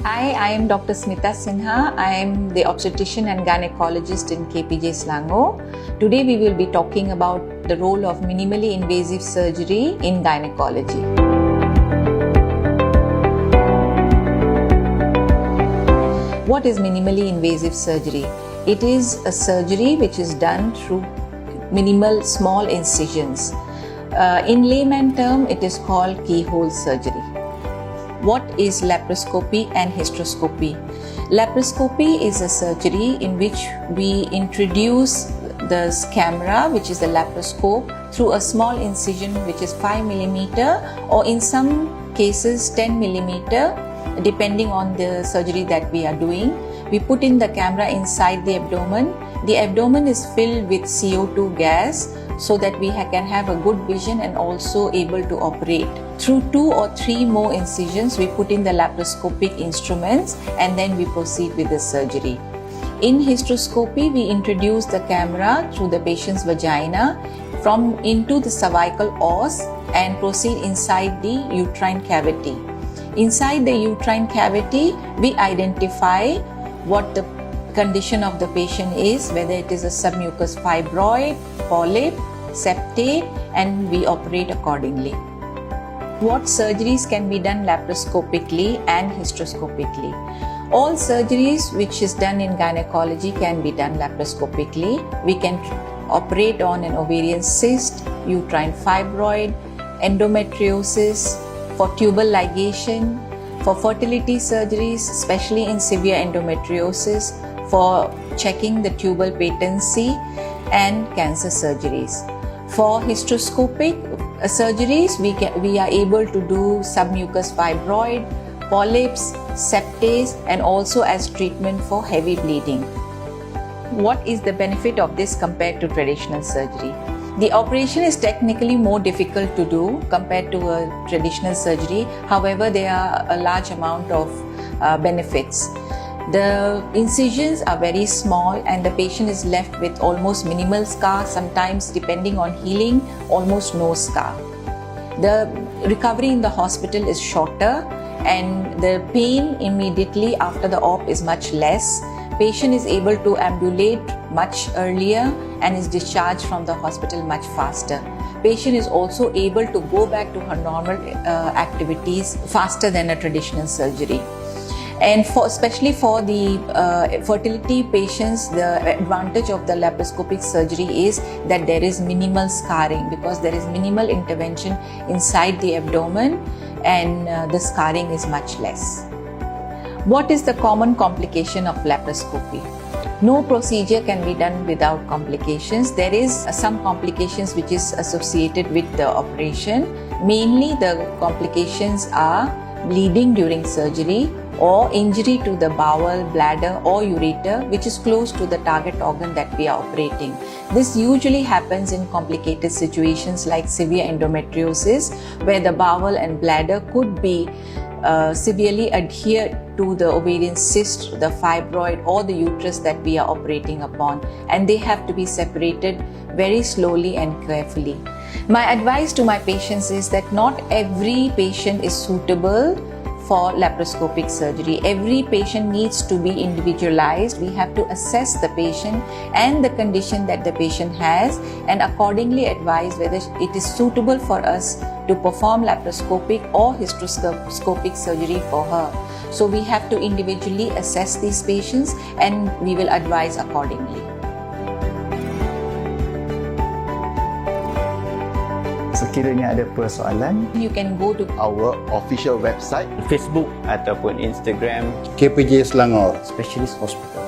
Hi, I am Dr. Smita Sinha. I am the obstetrician and gynecologist in KPJ Selangor. Today we will be talking about the role of minimally invasive surgery in gynecology. What is minimally invasive surgery? It is a surgery which is done through minimal small incisions. In layman term, it is called keyhole surgery. What is laparoscopy and hysteroscopy? Laparoscopy is a surgery in which we introduce the camera, which is the laparoscope, through a small incision which is 5 mm or in some cases 10 mm, depending on the surgery that we are doing. We put in the camera inside the abdomen. The abdomen is filled with CO2 gas so that we can have a good vision and also able to operate. Through 2 or 3 more incisions, we put in the laparoscopic instruments and then we proceed with the surgery. In hysteroscopy, we introduce the camera through the patient's vagina into the cervical os and proceed inside the uterine cavity. Inside the uterine cavity, we identify what the condition of the patient is, whether it is a submucous fibroid, polyp, septate, and we operate accordingly. What surgeries can be done laparoscopically and hysteroscopically? All surgeries which is done in gynecology can be done laparoscopically. We can operate on an ovarian cyst, uterine fibroid, endometriosis, for tubal ligation, for fertility surgeries, especially in severe endometriosis, for checking the tubal patency, and cancer surgeries. For hysteroscopic surgeries, we are able to do submucous fibroid, polyps, septase, and also as treatment for heavy bleeding. What is the benefit of this compared to traditional surgery? The operation is technically more difficult to do compared to a traditional surgery. However, there are a large amount of benefits. The incisions are very small and the patient is left with almost minimal scar, sometimes depending on healing, almost no scar. The recovery in the hospital is shorter and the pain immediately after the op is much less. Patient is able to ambulate much earlier and is discharged from the hospital much faster. Patient is also able to go back to her normal activities faster than a traditional surgery. And especially for the fertility patients, the advantage of the laparoscopic surgery is that there is minimal scarring because there is minimal intervention inside the abdomen and the scarring is much less. What is the common complication of laparoscopy? No procedure can be done without complications. There is some complications which is associated with the operation. Mainly the complications are bleeding during surgery or injury to the bowel, bladder or ureter which is close to the target organ that we are operating. This usually happens in complicated situations like severe endometriosis where the bowel and bladder could be severely adhered to the ovarian cyst, the fibroid or the uterus that we are operating upon, and they have to be separated very slowly and carefully. My advice to my patients is that not every patient is suitable for laparoscopic surgery. Every patient needs to be individualized. We have to assess the patient and the condition that the patient has and accordingly advise whether it is suitable for us to perform laparoscopic or hysteroscopic surgery for her. So we have to individually assess these patients and we will advise accordingly. Sekiranya ada persoalan, You can go to our official website Facebook ataupun Instagram KPJ Selangor Specialist Hospital.